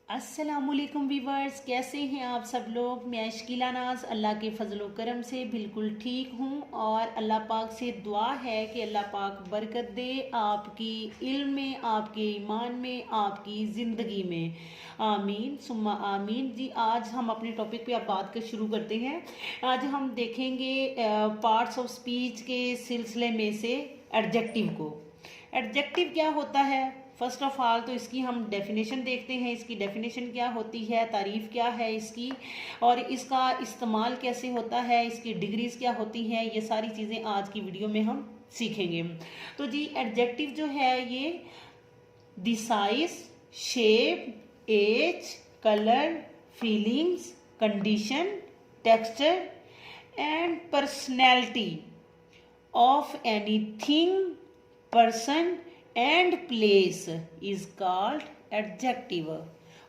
अस्सलामुअलैकुम वीवर्स, कैसे हैं आप सब लोग। मैं शकीला नाज अल्लाह के फजलो करम से बिल्कुल ठीक हूँ और अल्लाह पाक से दुआ है कि अल्लाह पाक बरकत दे आपकी इल्म में, आपके ईमान में, आपकी ज़िंदगी में। आमीन सुम्मा आमीन। जी, आज हम अपने टॉपिक पे अब बात कर शुरू करते हैं। आज हम देखेंगे पार्ट्स ऑफ स्पीच के सिलसिले में से एडजेक्टिव को। एडजेक्टिव क्या होता है, फर्स्ट ऑफ ऑल तो इसकी हम डेफिनेशन देखते हैं। इसकी डेफिनेशन क्या होती है, तारीफ क्या है इसकी, और इसका इस्तेमाल कैसे होता है, इसकी डिग्रीज क्या होती हैं, ये सारी चीज़ें आज की वीडियो में हम सीखेंगे। तो जी, एडजेक्टिव जो है ये the size, shape, age, colour, feelings, condition, texture and personality of anything, person and place is called adjective.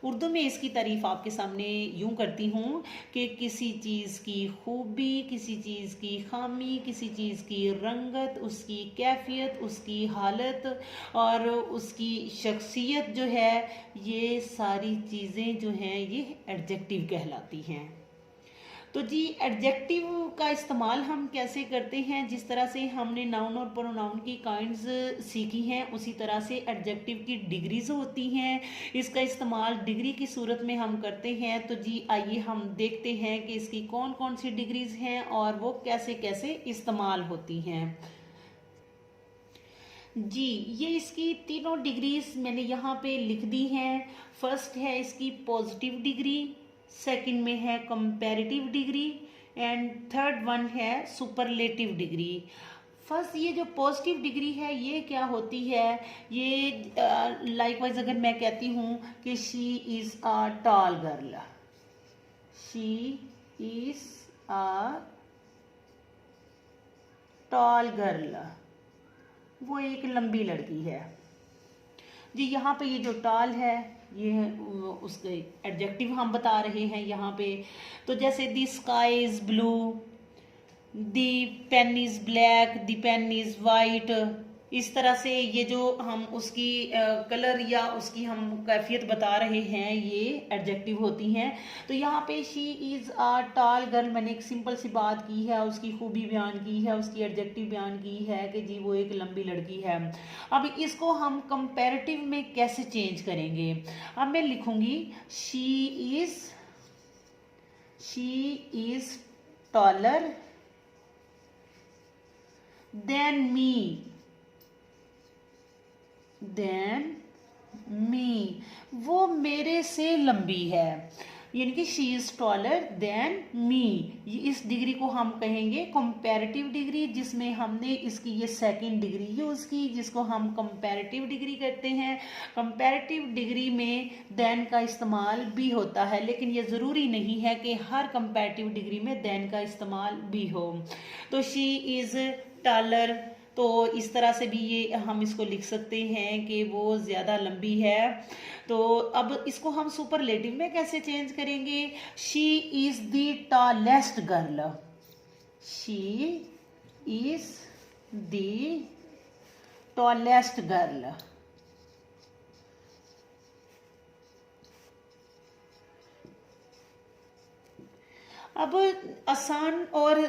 Urdu में इसकी तारीफ आपके सामने यूं करती हूँ कि किसी चीज़ की खूबी, किसी चीज़ की खामी, किसी चीज़ की रंगत, उसकी कैफियत, उसकी हालत और उसकी शख्सियत जो है, ये सारी चीज़ें जो हैं ये एडजेक्टिव कहलाती हैं। तो जी, एडजेक्टिव का इस्तेमाल हम कैसे करते हैं। जिस तरह से हमने नाउन और प्रोनाउन की काइंड्स सीखी हैं, उसी तरह से एडजेक्टिव की डिग्रीज होती हैं। इसका इस्तेमाल डिग्री की सूरत में हम करते हैं। तो जी, आइए हम देखते हैं कि इसकी कौन कौन सी डिग्रीज हैं और वो कैसे कैसे इस्तेमाल होती हैं। जी, ये इसकी तीनों डिग्रीज मैंने यहाँ पे लिख दी हैं। फर्स्ट है इसकी पॉजिटिव डिग्री, सेकंड में है comparative degree and third one है सुपरलेटिव डिग्री। फर्स्ट ये जो पॉजिटिव डिग्री है ये क्या होती है, ये लाइकवाइज अगर मैं कहती हूँ कि she is a tall girl, she is a tall girl, वो एक लंबी लड़की है। जी, यहाँ पे ये जो टॉल है ये उसके एडजेक्टिव हम बता रहे हैं यहाँ पे। तो जैसे the sky is blue, the pen is black, the pen is white, इस तरह से ये जो हम उसकी कलर या उसकी हम कैफियत बता रहे हैं ये एडजेक्टिव होती हैं। तो यहाँ पे she is a tall girl, मैंने एक सिंपल सी बात की है, उसकी खूबी बयान की है, उसकी एडजेक्टिव बयान की है कि जी वो एक लंबी लड़की है। अब इसको हम कंपैरेटिव में कैसे चेंज करेंगे। अब मैं लिखूंगी she is taller than me, वो मेरे से लंबी है, यानी कि she is taller than me. इस डिग्री को हम कहेंगे कंपैरेटिव डिग्री, जिसमें हमने इसकी ये सेकंड डिग्री यूज की, जिसको हम कंपैरेटिव डिग्री कहते हैं। कंपैरेटिव डिग्री में देन का इस्तेमाल भी होता है, लेकिन ये ज़रूरी नहीं है कि हर कंपैरेटिव डिग्री में देन का इस्तेमाल भी हो। तो शी इज़ टॉलर, तो इस तरह से भी ये हम इसको लिख सकते हैं कि वो ज़्यादा लंबी है। तो अब इसको हम सुपरलेटिव में कैसे चेंज करेंगे। She is the tallest girl, she is the tallest girl. अब आसान और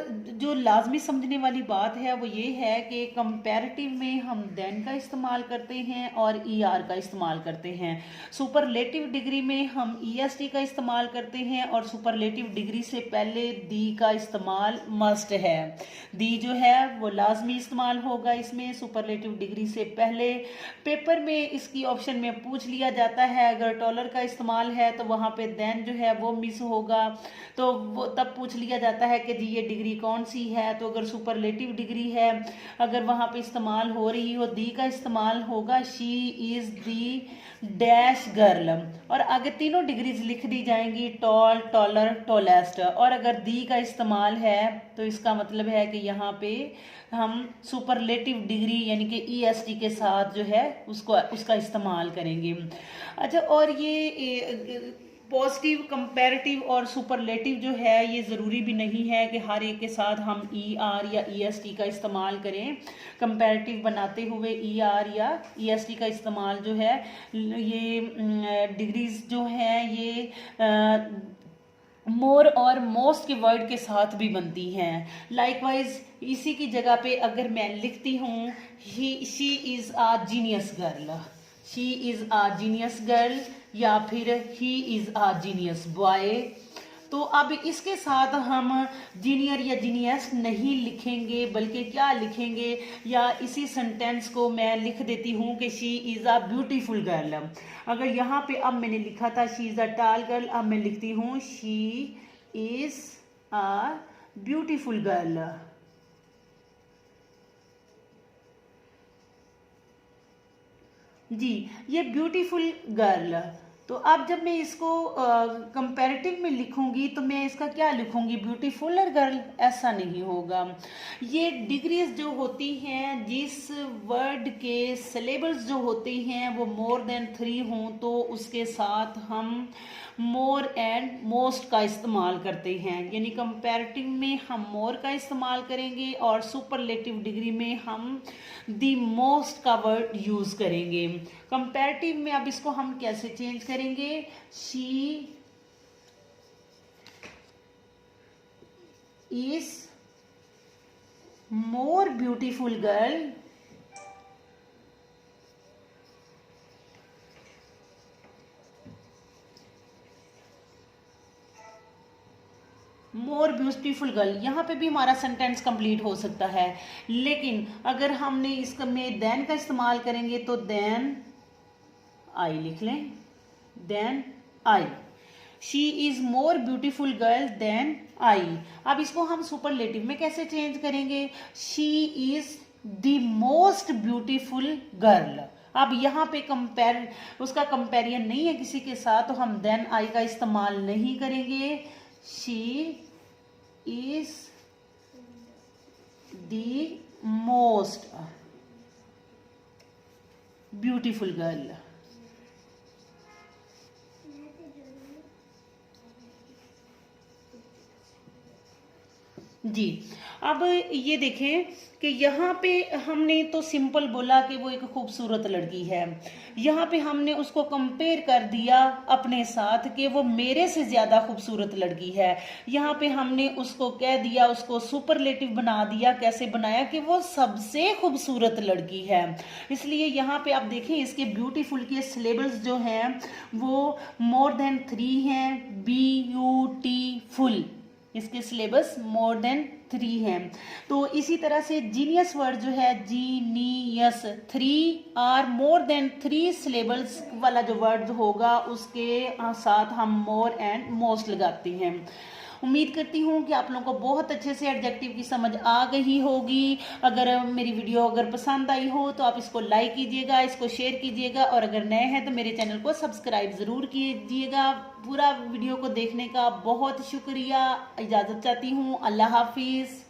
जो लाजमी समझने वाली बात है वो ये है कि कंपैरेटिव में हम देन का इस्तेमाल करते हैं और ईआर का इस्तेमाल करते हैं। सुपरलेटिव डिग्री में हम ईएसटी का इस्तेमाल करते हैं और सुपरलेटिव डिग्री से पहले दी का इस्तेमाल मस्ट है। दी जो है वो लाजमी इस्तेमाल होगा इसमें सुपरलेटिव डिग्री से पहले। पेपर में इसकी ऑप्शन में पूछ लिया जाता है, अगर डॉलर का इस्तेमाल है तो वहाँ पे देन जो है वो मिस होगा, तो वो तब पूछ लिया जाता है कि जी ये डिग्री कौन सी है। तो अगर सुपरलेटिव डिग्री है, अगर वहाँ पे इस्तेमाल हो रही हो, दी का इस्तेमाल होगा she is the dash girl, और आगे तीनों डिग्रीज लिख दी जाएंगी, टॉल, टॉलर, टॉलेस्ट। और अगर दी का इस्तेमाल है तो इसका मतलब है कि यहाँ पे हम सुपरलेटिव डिग्री यानी कि ईएसटी के साथ जो है उसका इस्तेमाल करेंगे। अच्छा, और ये पॉजिटिव, कंपैरेटिव और सुपरलेटिव जो है ये ज़रूरी भी नहीं है कि हर एक के साथ हम ई आर या ई एस टी का इस्तेमाल करें। कंपैरेटिव बनाते हुए ई आर या ई एस टी का इस्तेमाल जो है ये डिग्रीज जो है ये मोर और मोस्ट के वर्ड के साथ भी बनती हैं। लाइकवाइज इसी की जगह पे अगर मैं लिखती हूँ she is a genius girl, she is a genius girl या फिर he is a genius boy, तो अब इसके साथ हम जीनियर या जीनियस नहीं लिखेंगे, बल्कि क्या लिखेंगे, या इसी सेंटेंस को मैं लिख देती हूँ कि she is a beautiful girl. अगर यहाँ पे अब मैंने लिखा था शी इज़ अ टाल गर्ल, अब मैं लिखती हूँ she is a beautiful girl. जी, ये ब्यूटीफुल गर्ल। तो अब जब मैं इसको कंपैरेटिव में लिखूंगी तो मैं इसका क्या लिखूंगी, ब्यूटीफुलर गर्ल, ऐसा नहीं होगा। ये डिग्रीज जो होती हैं, जिस वर्ड के सिलेबल्स जो होते हैं वो मोर देन 3 हों तो उसके साथ हम मोर एंड मोस्ट का इस्तेमाल करते हैं। यानी कंपैरेटिव में हम मोर का इस्तेमाल करेंगे और सुपरलेटिव डिग्री में हम दी मोस्ट का वर्ड यूज करेंगे। कंपैरेटिव में अब इसको हम कैसे चेंज करेंगे, she is more beautiful girl more beautiful girl. यहाँ पे भी हमारा सेंटेंस कंप्लीट हो सकता है, लेकिन अगर हमने इसका में देन का इस्तेमाल करेंगे तो देन आई लिख लें, than I, she is more beautiful girl than I. अब इसको हम सुपरलेटिव में कैसे चेंज करेंगे, she is the most beautiful girl. अब यहाँ पे उसका कंपेरियन नहीं है किसी के साथ, तो हम देन आई का इस्तेमाल नहीं करेंगे। She is the most beautiful girl. जी, अब ये देखें कि यहाँ पे हमने तो सिंपल बोला कि वो एक खूबसूरत लड़की है, यहाँ पे हमने उसको कंपेयर कर दिया अपने साथ कि वो मेरे से ज़्यादा खूबसूरत लड़की है। यहाँ पे हमने उसको कह दिया, उसको सुपरलेटिव बना दिया। कैसे बनाया कि वो सबसे खूबसूरत लड़की है। इसलिए यहाँ पे आप देखें इसके ब्यूटीफुल के सिलेबल्स जो हैं वो मोर देन 3 हैं, ब्यूटीफुल, इसके सिलेबस मोर देन 3 हैं। तो इसी तरह से जीनियस वर्ड जो है जीनियस, 3 और मोर देन 3 सिलेबल्स वाला जो वर्ड होगा उसके साथ हम मोर एंड मोस्ट लगाते हैं। उम्मीद करती हूँ कि आप लोगों को बहुत अच्छे से एडजेक्टिव की समझ आ गई होगी। अगर मेरी वीडियो अगर पसंद आई हो तो आप इसको लाइक कीजिएगा, इसको शेयर कीजिएगा, और अगर नए हैं तो मेरे चैनल को सब्सक्राइब ज़रूर कीजिएगा। पूरा वीडियो को देखने का बहुत शुक्रिया। इजाज़त चाहती हूँ। अल्लाह हाफिज़।